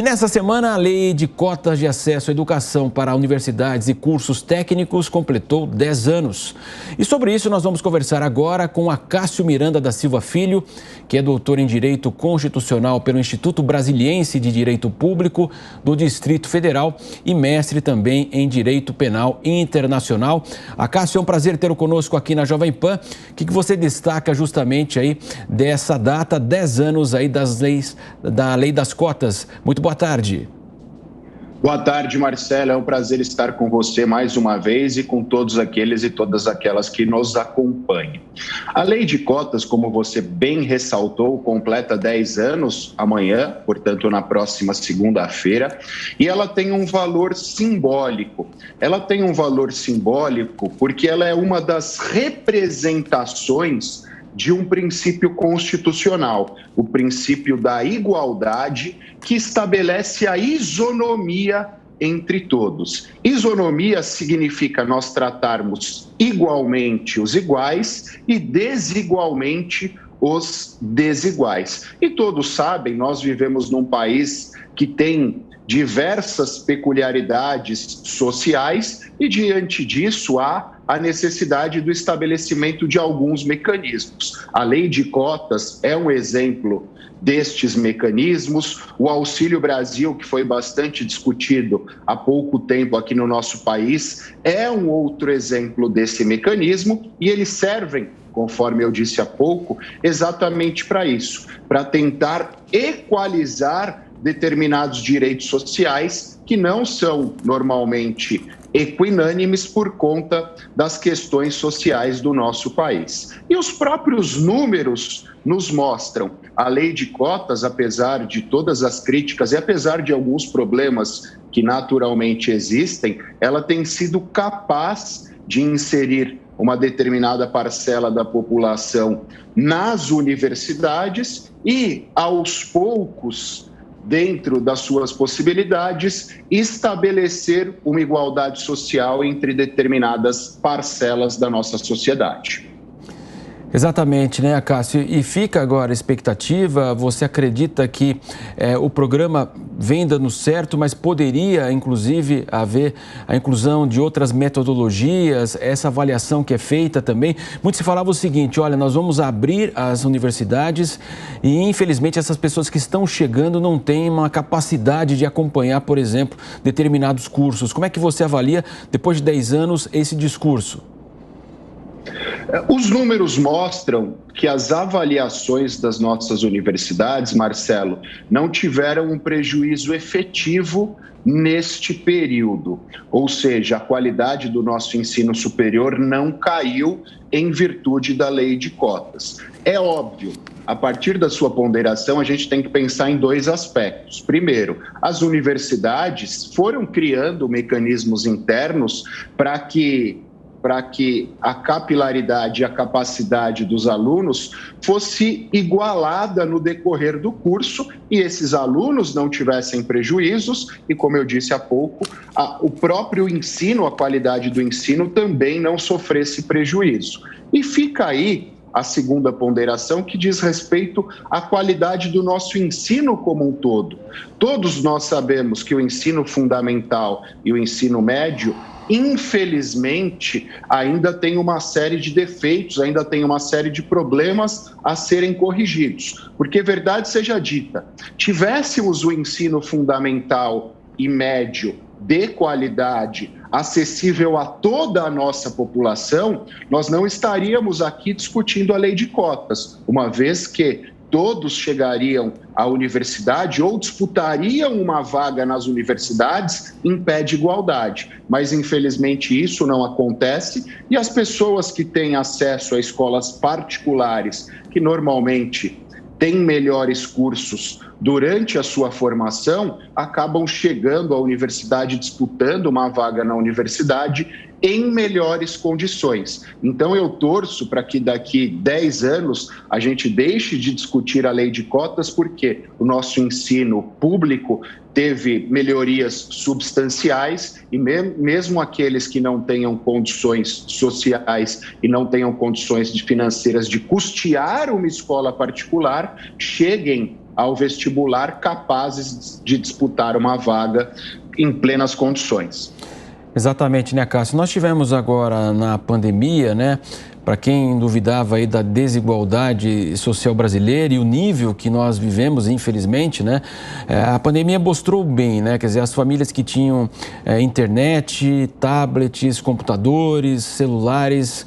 E nessa semana, a Lei de Cotas de Acesso à Educação para Universidades e Cursos Técnicos completou 10 anos. E sobre isso nós vamos conversar agora com Acácio Miranda da Silva Filho, que é doutor em Direito Constitucional pelo Instituto Brasiliense de Direito Público do Distrito Federal e mestre também em Direito Penal Internacional. Acácio, é um prazer tê-lo conosco aqui na Jovem Pan. O que você destaca justamente aí dessa data, 10 anos aí da Lei das Cotas? Muito boa tarde. Boa tarde, Marcelo. É um prazer estar com você mais uma vez e com todos aqueles e todas aquelas que nos acompanham. A Lei de Cotas, como você bem ressaltou, completa 10 anos amanhã, portanto, na próxima segunda-feira, e ela tem um valor simbólico. Ela tem um valor simbólico porque ela é uma das representações de um princípio constitucional, o princípio da igualdade, que estabelece a isonomia entre todos. Isonomia significa nós tratarmos igualmente os iguais e desigualmente os desiguais. E todos sabem, nós vivemos num país que tem diversas peculiaridades sociais e, diante disso, há a necessidade do estabelecimento de alguns mecanismos. A Lei de Cotas é um exemplo destes mecanismos. O Auxílio Brasil, que foi bastante discutido há pouco tempo aqui no nosso país, é um outro exemplo desse mecanismo e eles servem, conforme eu disse há pouco, exatamente para isso, para tentar equalizar determinados direitos sociais que não são normalmente equinânimes por conta das questões sociais do nosso país. E os próprios números nos mostram. A Lei de Cotas, apesar de todas as críticas e apesar de alguns problemas que naturalmente existem, ela tem sido capaz de inserir uma determinada parcela da população nas universidades e, aos poucos, dentro das suas possibilidades, estabelecer uma igualdade social entre determinadas parcelas da nossa sociedade. Exatamente, né, Acácio? E fica agora a expectativa, você acredita que o programa vem dando certo, mas poderia, inclusive, haver a inclusão de outras metodologias, essa avaliação que é feita também? Muito se falava o seguinte, olha, nós vamos abrir as universidades e, infelizmente, essas pessoas que estão chegando não têm uma capacidade de acompanhar, por exemplo, determinados cursos. Como é que você avalia, depois de 10 anos, esse discurso? Os números mostram que as avaliações das nossas universidades, Marcelo, não tiveram um prejuízo efetivo neste período. Ou seja, a qualidade do nosso ensino superior não caiu em virtude da Lei de Cotas. É óbvio, a partir da sua ponderação, a gente tem que pensar em dois aspectos. Primeiro, as universidades foram criando mecanismos internos para que a capilaridade e a capacidade dos alunos fosse igualada no decorrer do curso e esses alunos não tivessem prejuízos e, como eu disse há pouco, o próprio ensino, a qualidade do ensino também não sofresse prejuízo. E fica aí a segunda ponderação, que diz respeito à qualidade do nosso ensino como um todo. Todos nós sabemos que o ensino fundamental e o ensino médio, infelizmente, ainda tem uma série de defeitos, ainda tem uma série de problemas a serem corrigidos. Porque, verdade seja dita, tivéssemos o ensino fundamental e médio de qualidade, acessível a toda a nossa população, nós não estaríamos aqui discutindo a Lei de Cotas, uma vez que todos chegariam à universidade ou disputariam uma vaga nas universidades em pé de igualdade. Mas, infelizmente, isso não acontece e as pessoas que têm acesso a escolas particulares, que normalmente têm melhores cursos durante a sua formação, acabam chegando à universidade, disputando uma vaga na universidade em melhores condições. Então, eu torço para que daqui 10 anos a gente deixe de discutir a Lei de Cotas, porque o nosso ensino público teve melhorias substanciais e mesmo aqueles que não tenham condições sociais e não tenham condições financeiras de custear uma escola particular, cheguem ao vestibular capazes de disputar uma vaga em plenas condições. Exatamente, né, Cássio? Nós tivemos agora na pandemia, né? Para quem duvidava aí da desigualdade social brasileira e o nível que nós vivemos, infelizmente, né? A pandemia mostrou bem, né? Quer dizer, as famílias que tinham internet, tablets, computadores, celulares,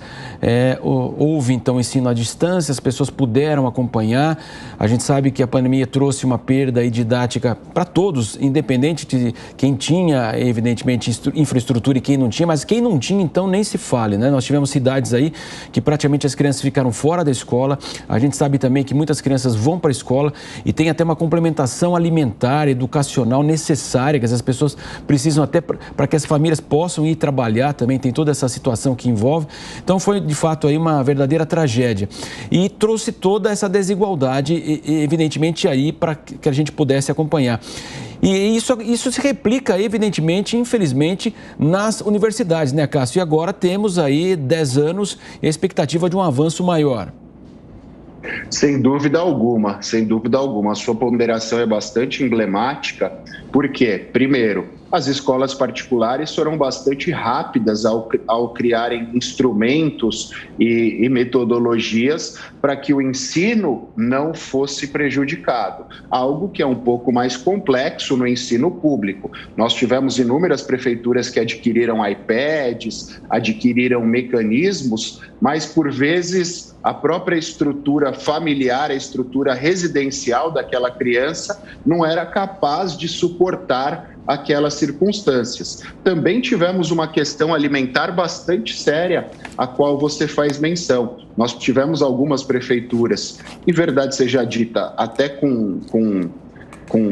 houve então ensino à distância, as pessoas puderam acompanhar. A gente sabe que a pandemia trouxe uma perda aí didática para todos, independente de quem tinha, evidentemente, infraestrutura e quem não tinha, mas quem não tinha, então, nem se fale, né? Nós tivemos cidades aí que praticamente as crianças ficaram fora da escola. A gente sabe também que muitas crianças vão para a escola e tem até uma complementação alimentar, educacional necessária, que as pessoas precisam até para que as famílias possam ir trabalhar também, tem toda essa situação que envolve. Então foi de fato aí uma verdadeira tragédia e trouxe toda essa desigualdade, evidentemente, aí para que a gente pudesse acompanhar. E isso se replica, evidentemente, infelizmente, nas universidades, né, Cássio? E agora temos aí 10 anos e a expectativa de um avanço maior. Sem dúvida alguma, sem dúvida alguma. A sua ponderação é bastante emblemática, porque, primeiro, as escolas particulares foram bastante rápidas ao criarem instrumentos e metodologias para que o ensino não fosse prejudicado, algo que é um pouco mais complexo no ensino público. Nós tivemos inúmeras prefeituras que adquiriram iPads, adquiriram mecanismos, mas, por vezes, a própria estrutura familiar, a estrutura residencial daquela criança não era capaz de suportar aquelas circunstâncias. Também tivemos uma questão alimentar bastante séria, a qual você faz menção. Nós tivemos algumas prefeituras, e verdade seja dita, até com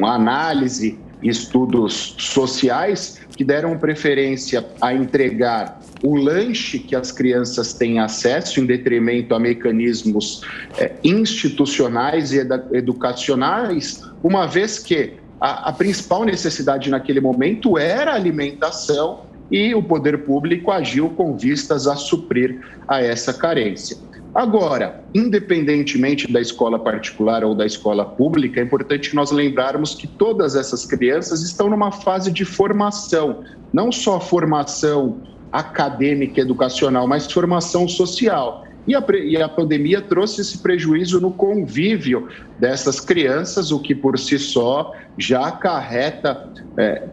análise e estudos sociais, que deram preferência a entregar o lanche que as crianças têm acesso em detrimento a mecanismos institucionais e educacionais, uma vez que a principal necessidade naquele momento era a alimentação e o poder público agiu com vistas a suprir a essa carência. Agora, independentemente da escola particular ou da escola pública, é importante nós lembrarmos que todas essas crianças estão numa fase de formação, não só formação acadêmica e educacional, mas formação social. E a pandemia trouxe esse prejuízo no convívio dessas crianças, o que por si só já acarreta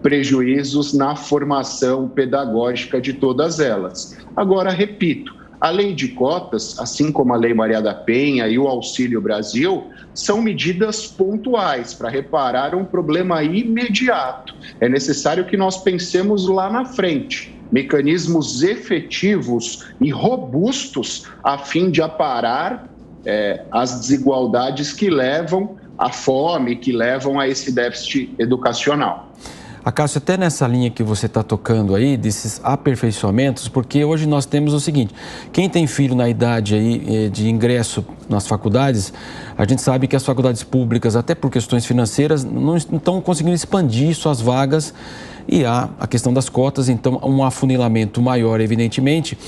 prejuízos na formação pedagógica de todas elas. Agora, repito, a lei de cotas, assim como a Lei Maria da Penha e o Auxílio Brasil, são medidas pontuais para reparar um problema imediato. É necessário que nós pensemos lá na frente, mecanismos efetivos e robustos a fim de aparar as desigualdades que levam à fome, que levam a esse déficit educacional. Cássio, até nessa linha que você está tocando aí, desses aperfeiçoamentos, porque hoje nós temos o seguinte, quem tem filho na idade aí de ingresso nas faculdades, a gente sabe que as faculdades públicas, até por questões financeiras, não estão conseguindo expandir suas vagas e há a questão das cotas, então um afunilamento maior, evidentemente.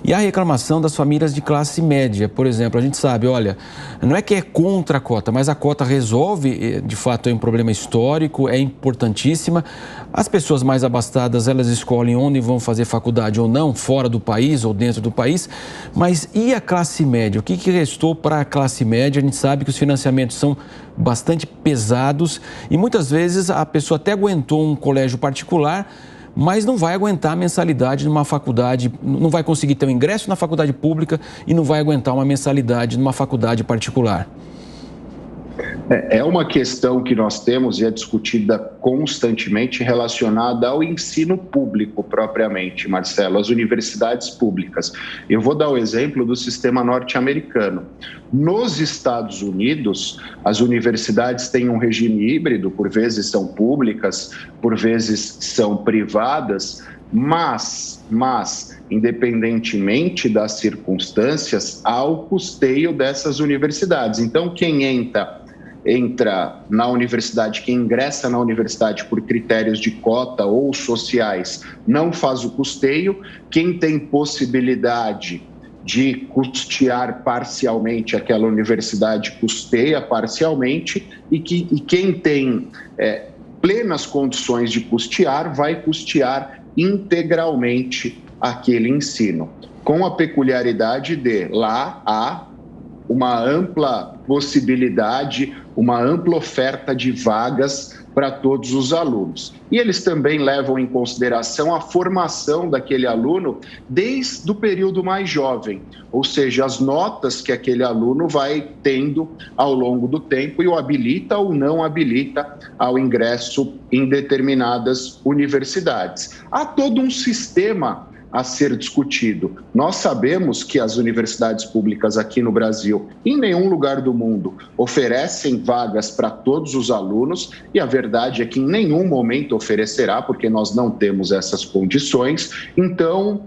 E a reclamação das famílias de classe média, por exemplo, a gente sabe, olha, não é que é contra a cota, mas a cota resolve, de fato, é um problema histórico, é importantíssima. As pessoas mais abastadas, elas escolhem onde vão fazer faculdade ou não, fora do país ou dentro do país, mas e a classe média? O que restou para a classe média? A gente sabe que os financiamentos são bastante pesados e muitas vezes a pessoa até aguentou um colégio particular, mas não vai aguentar a mensalidade numa faculdade, não vai conseguir ter um ingresso na faculdade pública e não vai aguentar uma mensalidade numa faculdade particular. É uma questão que nós temos e é discutida constantemente relacionada ao ensino público propriamente, Marcelo, as universidades públicas. Eu vou dar o exemplo do sistema norte-americano. Nos Estados Unidos, as universidades têm um regime híbrido, por vezes são públicas, por vezes são privadas, mas independentemente das circunstâncias, há o custeio dessas universidades. Então, quem entra na universidade, quem ingressa na universidade por critérios de cota ou sociais, não faz o custeio. Quem tem possibilidade de custear parcialmente, aquela universidade custeia parcialmente, e quem tem plenas condições de custear, vai custear integralmente aquele ensino, com a peculiaridade de lá há uma ampla possibilidade, uma ampla oferta de vagas para todos os alunos. E eles também levam em consideração a formação daquele aluno desde o período mais jovem, ou seja, as notas que aquele aluno vai tendo ao longo do tempo e o habilita ou não habilita ao ingresso em determinadas universidades. Há todo um sistema a ser discutido. Nós sabemos que as universidades públicas aqui no Brasil, em nenhum lugar do mundo, oferecem vagas para todos os alunos, e a verdade é que em nenhum momento oferecerá, porque nós não temos essas condições. Então,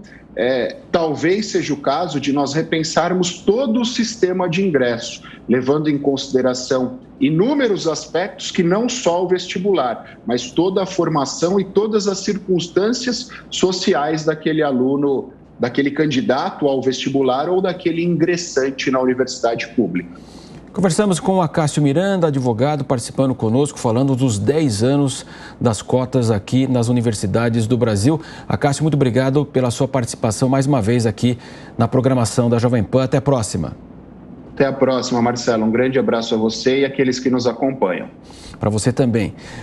talvez seja o caso de nós repensarmos todo o sistema de ingresso, levando em consideração inúmeros aspectos que não só o vestibular, mas toda a formação e todas as circunstâncias sociais daquele aluno, daquele candidato ao vestibular ou daquele ingressante na universidade pública. Conversamos com Acácio Miranda, advogado, participando conosco, falando dos 10 anos das cotas aqui nas universidades do Brasil. Acácio, muito obrigado pela sua participação mais uma vez aqui na programação da Jovem Pan. Até a próxima. Até a próxima, Marcelo. Um grande abraço a você e àqueles que nos acompanham. Para você também.